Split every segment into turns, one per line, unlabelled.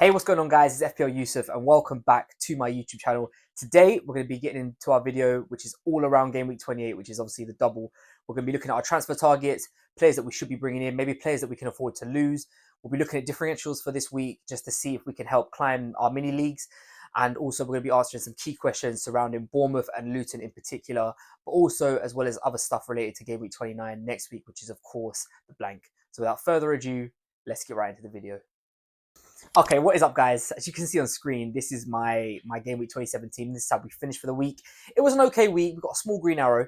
Hey, what's going on, guys? It's FPL Yusuf, and welcome back to my YouTube channel. Today, we're going to be getting into our video, which is all around Game Week 28, which is obviously the double. We're going to be looking at our transfer targets, players that we should be bringing in, maybe players that we can afford to lose. We'll be looking at differentials for this week just to see if we can help climb our mini leagues. And also, we're going to be answering some key questions surrounding Bournemouth and Luton in particular, but also as well as other stuff related to Game Week 29 next week, which is, of course, the blank. So without further ado, let's get right into the video. Okay, what is up, guys? As you can see on screen, this is my Game Week 2017. This is how we finished for the week. It was an okay week. We got a small green arrow,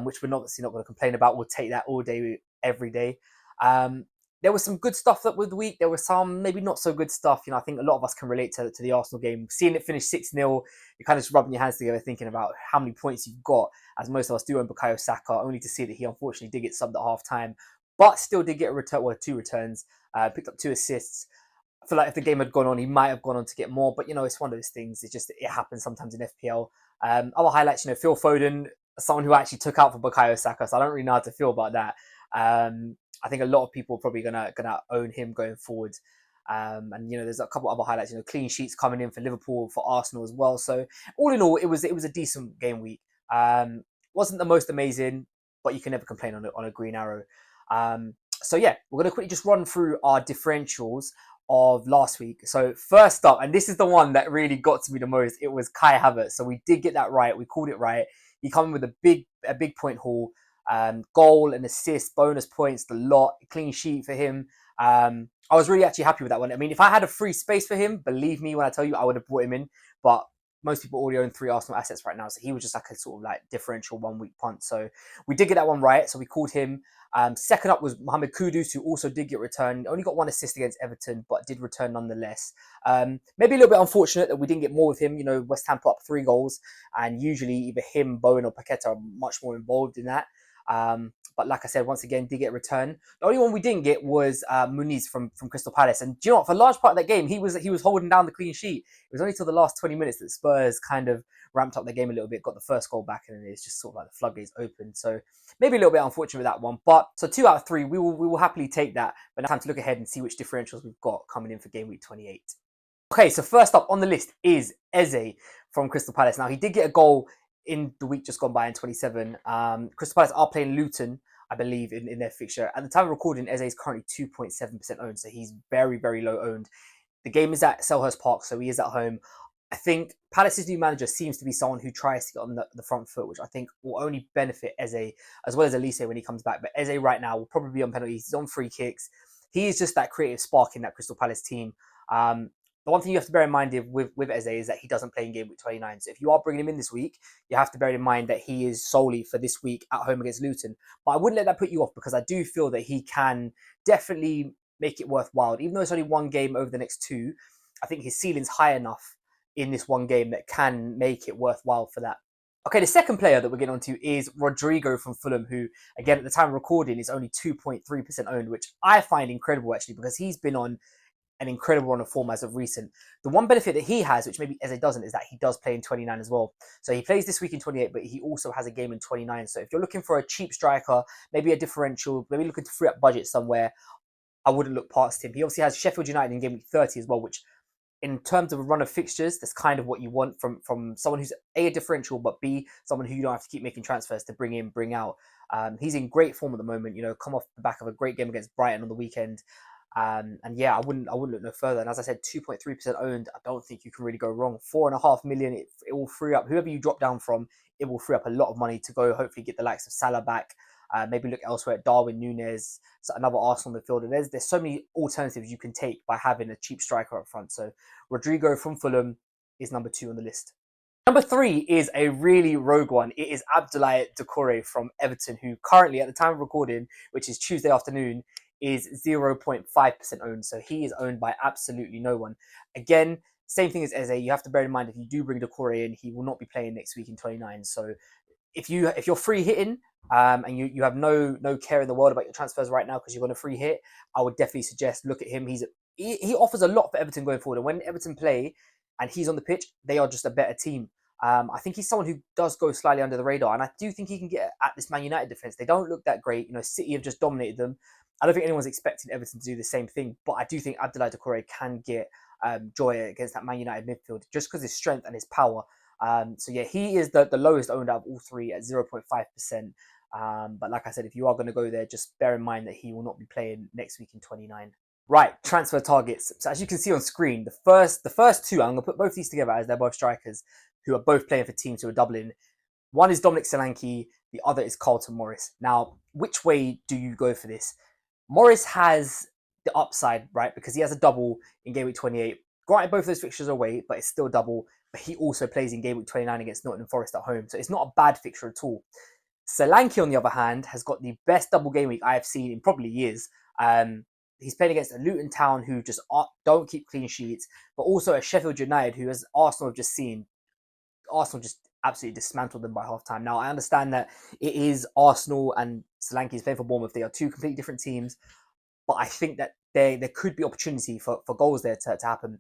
which we're obviously not going to complain about. We'll take that all day, every day. There was some good stuff that with the week. There was some maybe not so good stuff. I think a lot of us can relate to the Arsenal game. Seeing it finish 6-0, you're kind of just rubbing your hands together thinking about how many points you've got, as most of us do on Bukayo Saka, only to see that he unfortunately did get subbed at half-time, but still did get a return, well, 2 returns, picked up 2 assists. I feel like if the game had gone on, he might have gone on to get more. But, it's one of those things. It happens sometimes in FPL. Other highlights, Phil Foden, someone who actually took out for Bukayo Saka. So I don't really know how to feel about that. I think a lot of people are probably gonna own him going forward. And there's a couple other highlights. Clean sheets coming in for Liverpool, for Arsenal as well. So all in all, it was a decent game week. Wasn't the most amazing, but you can never complain on a green arrow. So yeah, we're gonna quickly just run through our differentials of last week. So first up, and this is the one that really got to me the most, it was Kai Havertz. So we did get that right. We called it right. He came in with a big point haul, goal and assist, bonus points, the lot, clean sheet for him. I was really actually happy with that one. I mean, if I had a free space for him, believe me when I tell you, I would have brought him in. But most people already own 3 Arsenal assets right now, so he was just like a sort of like differential 1 week punt. So we did get that one right. So we called him. Second up was Mohamed Kudus, who also did get returned. Only got 1 assist against Everton, but did return nonetheless. Maybe a little bit unfortunate that we didn't get more with him. West Ham put up 3 goals, and usually either him, Bowen, or Paqueta are much more involved in that. But like I said, once again, did get a return. The only one we didn't get was Muniz from Crystal Palace. And do you know what? For a large part of that game, he was holding down the clean sheet. It was only till the last 20 minutes that Spurs kind of ramped up the game a little bit, got the first goal back, and then it's just sort of like the floodgates opened. So maybe a little bit unfortunate with that one. But so 2 out of 3, we will happily take that. But now time to look ahead and see which differentials we've got coming in for Game Week 28. Okay, so first up on the list is Eze from Crystal Palace. Now, he did get a goal in the week just gone by in 27. Crystal Palace are playing Luton, I believe, in their fixture. At the time of recording, Eze is currently 2.7% owned, so he's very, very low owned. The game is at Selhurst Park, so he is at home. I think Palace's new manager seems to be someone who tries to get on the front foot, which I think will only benefit Eze as well as Elise when he comes back. But Eze right now will probably be on penalties. He's on free kicks. He is just that creative spark in that Crystal Palace team. The one thing you have to bear in mind with Eze is that he doesn't play in Game Week 29. So if you are bringing him in this week, you have to bear in mind that he is solely for this week at home against Luton. But I wouldn't let that put you off, because I do feel that he can definitely make it worthwhile. Even though it's only 1 game over the next 2, I think his ceiling's high enough in this 1 game that can make it worthwhile for that. Okay, the second player that we're getting onto is Rodrigo from Fulham, who, again, at the time of recording, is only 2.3% owned, which I find incredible, actually, because he's been on an incredible run of form as of recent. The one benefit that he has, which maybe Eze doesn't, is that he does play in 29 as well. So he plays this week in 28, but he also has a game in 29. So if you're looking for a cheap striker, maybe a differential, maybe looking to free up budget somewhere, I wouldn't look past him. He obviously has Sheffield United in game week 30 as well, which in terms of a run of fixtures, that's kind of what you want from someone who's a differential, but B, someone who you don't have to keep making transfers to bring in, bring out. He's in great form at the moment, come off the back of a great game against Brighton on the weekend. And yeah, I wouldn't look no further. And as I said, 2.3% owned. I don't think you can really go wrong. 4.5 million. It will free up whoever you drop down from. It will free up a lot of money to go. Hopefully, get the likes of Salah back. Maybe look elsewhere at Darwin Núñez, so another Arsenal midfielder. There's so many alternatives you can take by having a cheap striker up front. So Rodrigo from Fulham is number 2 on the list. Number 3 is a really rogue one. It is Abdoulaye Doucouré from Everton, who currently, at the time of recording, which is Tuesday afternoon, is 0.5% owned. So he is owned by absolutely no one. Again, same thing as Eze. You have to bear in mind, if you do bring Doucouré in, he will not be playing next week in 29. So if you're free hitting, and you have no care in the world about your transfers right now because you're going to free hit, I would definitely suggest look at him. He offers a lot for Everton going forward. And when Everton play and he's on the pitch, they are just a better team. I think he's someone who does go slightly under the radar, and I do think he can get at this Man United defense. They don't look that great. City have just dominated them. I don't think anyone's expecting Everton to do the same thing, but I do think Abdoulaye Doucouré can get joy against that Man United midfield, just because his strength and his power. So yeah, he is the lowest owned out of all three at 0.5%. But like I said, if you are going to go there, just bear in mind that he will not be playing next week in 29. Right, transfer targets. So as you can see on screen, the first two, I'm going to put both these together as they're both strikers who are both playing for teams who are doubling. One is Dominic Solanke, the other is Carlton Morris. Now, which way do you go for this? Morris has the upside, right? Because he has a double in game week 28. Granted, both those fixtures are away, but it's still double. But he also plays in game week 29 against Nottingham Forest at home. So it's not a bad fixture at all. Solanke, on the other hand, has got the best double game week I have seen in probably years. He's playing against a Luton Town who just don't keep clean sheets, but also a Sheffield United who, as Arsenal have just seen, Arsenal just absolutely dismantled them by halftime. Now, I understand that it is Arsenal and Solanke is playing for Bournemouth. They are two completely different teams, but I think that there could be opportunity for goals there to happen.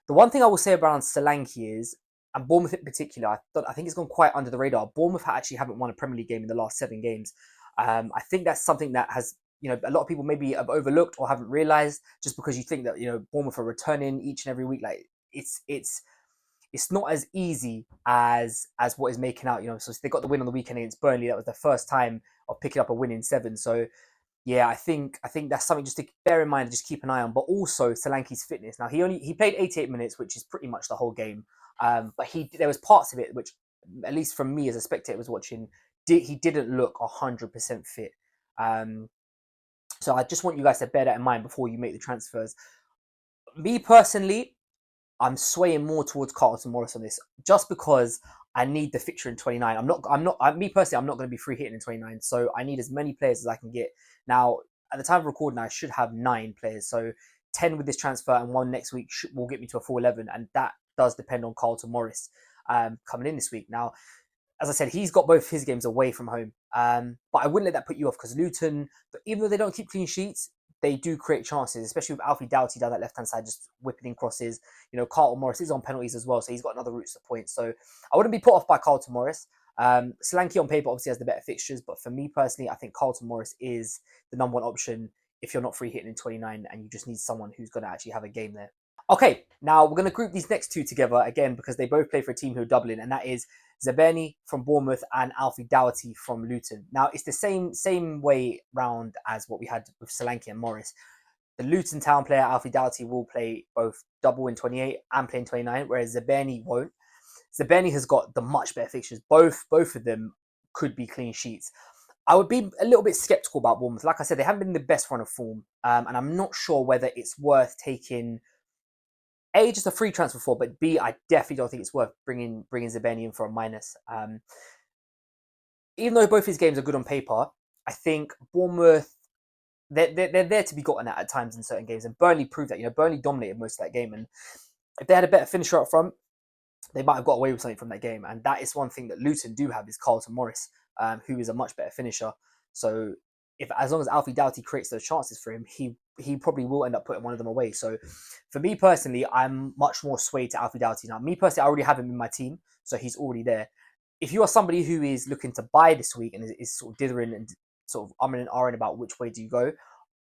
The one thing I will say about Solanke is, and Bournemouth in particular, I think it's gone quite under the radar. Bournemouth actually haven't won a Premier League game in the last 7 games. I think that's something that has, a lot of people maybe have overlooked or haven't realised, just because you think that, Bournemouth are returning each and every week. Like it's not as easy as what is making out. So they got the win on the weekend against Burnley. That was the first time of picking up a win in 7. So yeah, I think that's something just to bear in mind and just keep an eye on. But also Solanke's fitness. Now he played 88 minutes, which is pretty much the whole game. But there was parts of it which, at least from me as a spectator was watching, he didn't look 100% fit. So I just want you guys to bear that in mind before you make the transfers. Me personally, I'm swaying more towards Carlton Morris on this, just because I need the fixture in 29. Me personally, I'm not going to be free hitting in 29. So I need as many players as I can get. Now, at the time of recording, I should have 9 players. So 10 with this transfer and 1 next week will get me to a full 11. And that does depend on Carlton Morris coming in this week. Now, as I said, he's got both his games away from home. But I wouldn't let that put you off, because Luton, even though they don't keep clean sheets, they do create chances, especially with Alfie Doughty down that left-hand side, just whipping in crosses. Carlton Morris is on penalties as well, so he's got another route to the point. So I wouldn't be put off by Carlton Morris. Solanke on paper obviously has the better fixtures, but for me personally, I think Carlton Morris is the number 1 option if you're not free hitting in 29 and you just need someone who's going to actually have a game there. Okay, now we're going to group these next 2 together again, because they both play for a team who are doubling, and that is Zaberni from Bournemouth and Alfie Doughty from Luton. Now, it's the same way round as what we had with Solanke and Morris. The Luton Town player, Alfie Doughty, will play both double in 28 and play in 29, whereas Zaberni won't. Zaberni has got the much better fixtures. Both of them could be clean sheets. I would be a little bit sceptical about Bournemouth. Like I said, they haven't been in the best run of form, and I'm not sure whether it's worth taking A, just a free transfer for, but B, I definitely don't think it's worth bringing Zaberni in for a minus. Even though both his games are good on paper, I think Bournemouth, they're there to be gotten at times in certain games, and Burnley proved that. Burnley dominated most of that game, and if they had a better finisher up front, they might have got away with something from that game. And that is one thing that Luton do have, is Carlton Morris, who is a much better finisher. So as long as Alfie Doughty creates those chances for him, he probably will end up putting one of them away. So for me personally, I'm much more swayed to Alfie Doughty. Now, me personally, I already have him in my team, so he's already there. If you are somebody who is looking to buy this week and is sort of dithering and sort of umming and ahhing about which way do you go,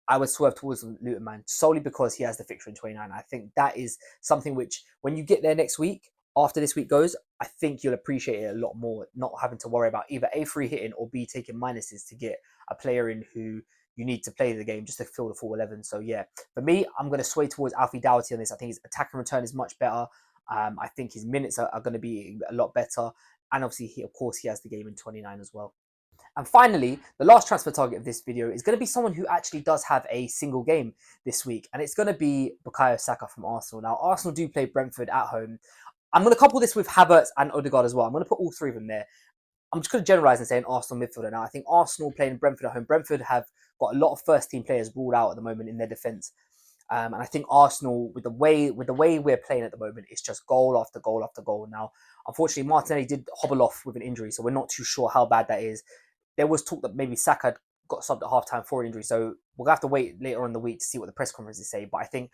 I would swerve towards Luton, man, solely because he has the fixture in 29. I think that is something which, when you get there next week, after this week goes, I think you'll appreciate it a lot more, not having to worry about either A, free hitting, or B, taking minuses to get a player in who you need to play the game just to fill the full 11. So yeah, for me, I'm going to sway towards Alfie Doughty on this. I think his attack and return is much better. I think his minutes are going to be a lot better. And obviously, he has the game in 29 as well. And finally, the last transfer target of this video is going to be someone who actually does have a single game this week. And it's going to be Bukayo Saka from Arsenal. Now, Arsenal do play Brentford at home. I'm going to couple this with Havertz and Odegaard as well. I'm going to put all 3 of them there. I'm just going to generalise and say an Arsenal midfielder now. I think Arsenal playing Brentford at home. Brentford have got a lot of first-team players ruled out at the moment in their defence. And I think Arsenal, with the way we're playing at the moment, it's just goal after goal after goal. Now, unfortunately, Martinelli did hobble off with an injury, so we're not too sure how bad that is. There was talk that maybe Saka got subbed at half-time for an injury, so we'll have to wait later on in the week to see what the press conferences say. But I think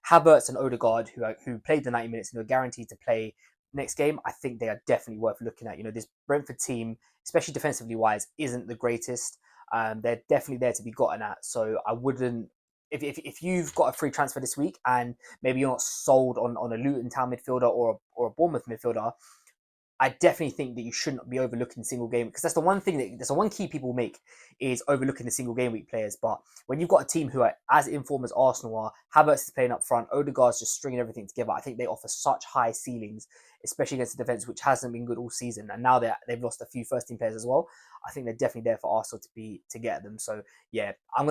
Havertz and Odegaard, who played the 90 minutes and are guaranteed to play next game, I think they are definitely worth looking at. This Brentford team, especially defensively wise, isn't the greatest. They're definitely there to be gotten at. So I wouldn't if you've got a free transfer this week and maybe you're not sold on a Luton Town midfielder or a Bournemouth midfielder, I definitely think that you shouldn't be overlooking single game, because that's the one thing that's the one key people make, is overlooking the single game week players. But when you've got a team who are as informed as Arsenal are, Havertz is playing up front, Odegaard's just stringing everything together, I think they offer such high ceilings, especially against the defense, which hasn't been good all season. And now they've lost a few first team players as well. I think they're definitely there for Arsenal to get them. So yeah, I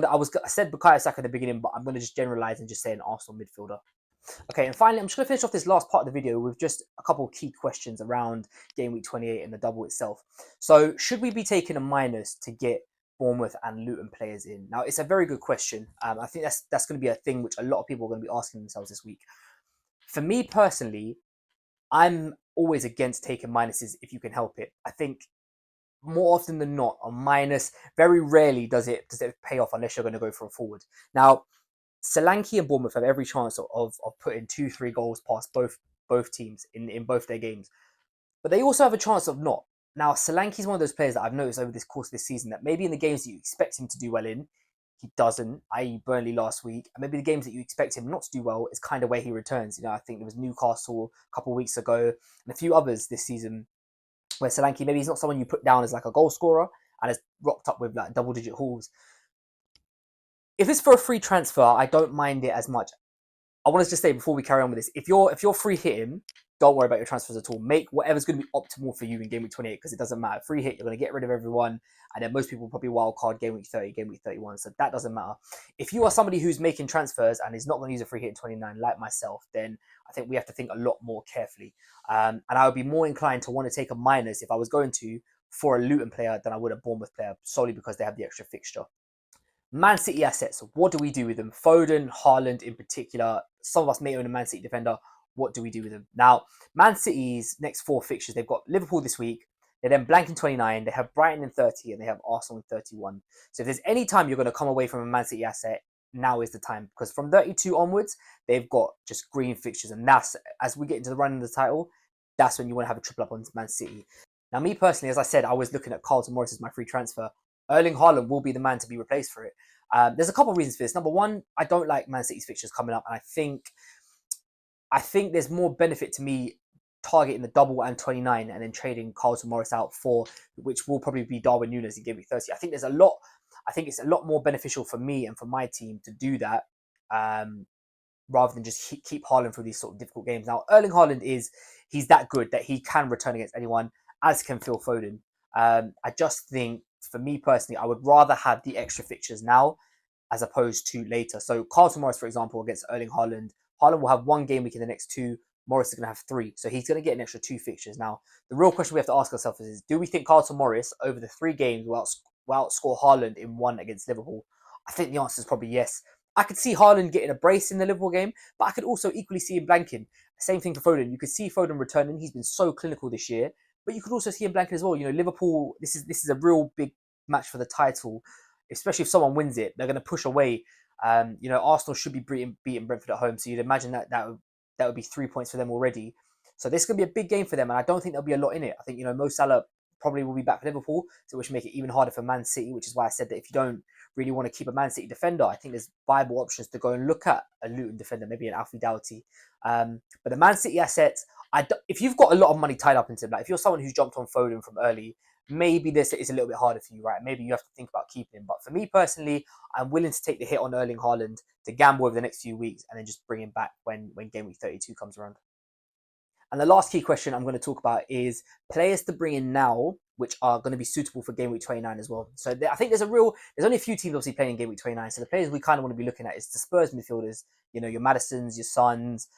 said Bukayo Saka at the beginning, but I'm gonna just generalize and just say an Arsenal midfielder. Okay, and finally, I'm just going to finish off this last part of the video with just a couple of key questions around game week 28 and the double itself. So, should we be taking a minus to get Bournemouth and Luton players in? Now, it's a very good question. I think that's going to be a thing which a lot of people are going to be asking themselves this week. For me personally, I'm always against taking minuses if you can help it. I think more often than not, a minus, very rarely does it pay off unless you're going to go for a forward. Now, Solanke and Bournemouth have every chance of putting 2-3 goals past both teams in both their games. But they also have a chance of not. Now, Solanke is one of those players that I've noticed over this course of this season that maybe in the games that you expect him to do well in, he doesn't, i.e. Burnley last week. And maybe the games that you expect him not to do well is kind of where he returns. I think there was Newcastle a couple of weeks ago and a few others this season where Solanke, maybe he's not someone you put down as like a goal scorer and has rocked up with like double-digit hauls. If it's for a free transfer, I don't mind it as much. I want to just say before we carry on with this, if you're free hitting, don't worry about your transfers at all. Make whatever's going to be optimal for you in game week 28, because it doesn't matter. Free hit, you're going to get rid of everyone, and then most people probably wild card game week 30, game week 31, so that doesn't matter. If you are somebody who's making transfers and is not going to use a free hit in 29, like myself, then I think we have to think a lot more carefully. And I would be more inclined to want to take a minus if I was going to for a Luton player than I would a Bournemouth player, solely because they have the extra fixture. Man City assets, what do we do with them? Foden, Haaland in particular. Some of us may own a Man City defender. What do we do with them? Now, Man City's next 4 fixtures, they've got Liverpool this week. They then blank in 29. They have Brighton in 30, and they have Arsenal in 31. So if there's any time you're going to come away from a Man City asset, now is the time. Because from 32 onwards, they've got just green fixtures. And that's, as we get into the run of the title, that's when you want to have a triple up on Man City. Now, me personally, as I said, I was looking at Carlton Morris as my free transfer. Erling Haaland will be the man to be replaced for it. There's a couple of reasons for this. Number one, I don't like Man City's fixtures coming up, and I think there's more benefit to me targeting the double and 29 and then trading Carlton Morris out for, which will probably be Darwin Núñez in game week 30. I think it's a lot more beneficial for me and for my team to do that, rather than just keep Haaland through these sort of difficult games. Now, Erling Haaland he's that good that he can return against anyone, as can Phil Foden. I just think, for me personally, I would rather have the extra fixtures now as opposed to later. So Carlton Morris, for example, against Erling Haaland, Haaland will have 1 game week in the next 2. Morris is going to have 3. So he's going to get an extra 2 fixtures. Now, the real question we have to ask ourselves is, do we think Carlton Morris, over the 3 games, will outscore Haaland in 1 against Liverpool? I think the answer is probably yes. I could see Haaland getting a brace in the Liverpool game, but I could also equally see him blanking. Same thing for Foden. You could see Foden returning. He's been so clinical this year. But you could also see him blanking as well. Liverpool, this is a real big match for the title, especially if someone wins it. They're going to push away. Arsenal should be beating Brentford at home, so you'd imagine that would be 3 points for them already. So this is going to be a big game for them, and I don't think there'll be a lot in it. I think Mo Salah probably will be back for Liverpool, so which should make it even harder for Man City, which is why I said that if you don't really want to keep a Man City defender, I think there's viable options to go and look at a Luton defender, maybe an Alfie Doughty. But the Man City assets, if you've got a lot of money tied up into them, like if you're someone who's jumped on Foden from early, maybe this is a little bit harder for you, right? Maybe you have to think about keeping him. But for me personally, I'm willing to take the hit on Erling Haaland to gamble over the next few weeks and then just bring him back when game week 32 comes around. And the last key question I'm going to talk about is players to bring in now, which are going to be suitable for game week 29 as well. So I think there's only a few teams obviously playing in game week 29. So the players we kind of want to be looking at is the Spurs midfielders, your Maddisons, your Sons.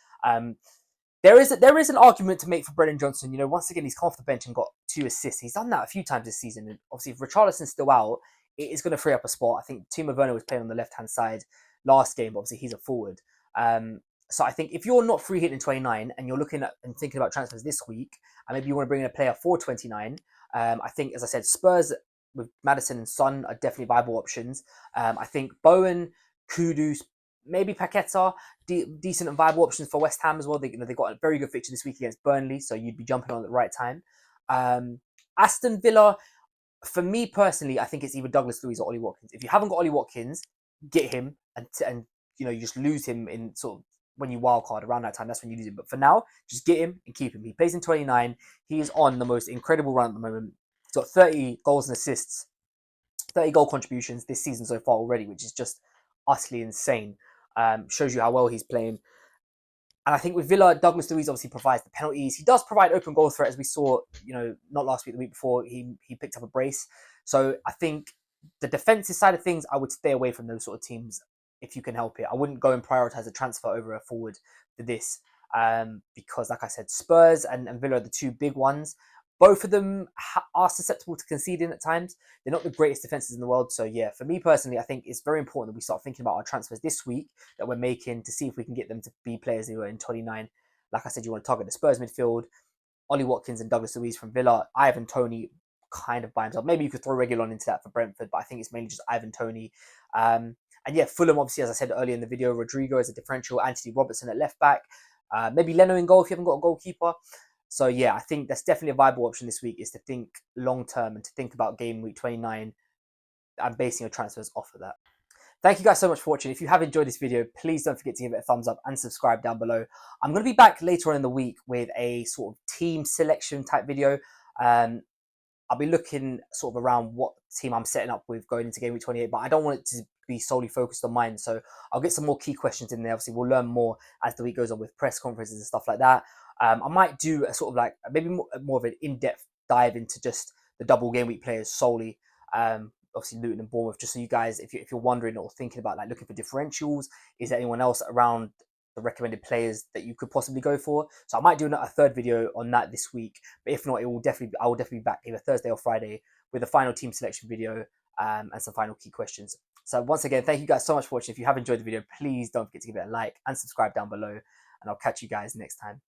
There is an argument to make for Brennan Johnson. Once again, he's come off the bench and got 2 assists. He's done that a few times this season. And obviously, if Richarlison's still out, it is going to free up a spot. I think Timo Werner was playing on the left-hand side last game, but obviously he's a forward. So I think if you're not free hitting 29 and you're looking at and thinking about transfers this week, and maybe you want to bring in a player for 29, I think, as I said, Spurs with Maddison and Son are definitely viable options. I think Bowen, Kudus, maybe Paqueta, decent and viable options for West Ham as well. They've got a very good fixture this week against Burnley, so you'd be jumping on at the right time. Aston Villa, for me personally, I think it's either Douglas Luiz or Ollie Watkins. If you haven't got Ollie Watkins, get him and you just lose him in sort of when you wildcard around that time. That's when you lose him. But for now, just get him and keep him. He plays in 29. He is on the most incredible run at the moment. He's got 30 goals and assists, 30 goal contributions this season so far already, which is just utterly insane. Shows you how well he's playing. And I think with Villa, Douglas Luiz obviously provides the penalties. He does provide open goal threat, as we saw, not last week, the week before, he picked up a brace. So I think the defensive side of things, I would stay away from those sort of teams if you can help it. I wouldn't go and prioritize a transfer over a forward for this because, like I said, Spurs and Villa are the two big ones. Both of them are susceptible to conceding at times. They're not the greatest defenses in the world. So yeah, for me personally, I think it's very important that we start thinking about our transfers this week that we're making to see if we can get them to be players who are in 29. Like I said, you want to target the Spurs midfield, Ollie Watkins and Douglas Luiz from Villa, Ivan Toney kind of by himself. Maybe you could throw Reguilon into that for Brentford, but I think it's mainly just Ivan Toney. And yeah, Fulham, obviously, as I said earlier in the video, Rodrigo as a differential, Anthony Robertson at left back, maybe Leno in goal if you haven't got a goalkeeper. So yeah, I think that's definitely a viable option this week, is to think long term and to think about game week 29 and basing your transfers off of that. Thank you guys so much for watching. If you have enjoyed this video, please don't forget to give it a thumbs up and subscribe down below. I'm going to be back later on in the week with a sort of team selection type video. I'll be looking sort of around what team I'm setting up with going into game week 28, but I don't want it to be solely focused on mine. So I'll get some more key questions in there. Obviously, we'll learn more as the week goes on with press conferences and stuff like that. I might do a sort of like maybe more of an in-depth dive into just the double game week players solely. Obviously Luton and Bournemouth, just so you guys, if you're wondering or thinking about like looking for differentials, is there anyone else around the recommended players that you could possibly go for? So I might do a third video on that this week, but if not, I will definitely be back either Thursday or Friday with a final team selection video and some final key questions. So once again, thank you guys so much for watching. If you have enjoyed the video, please don't forget to give it a like and subscribe down below, and I'll catch you guys next time.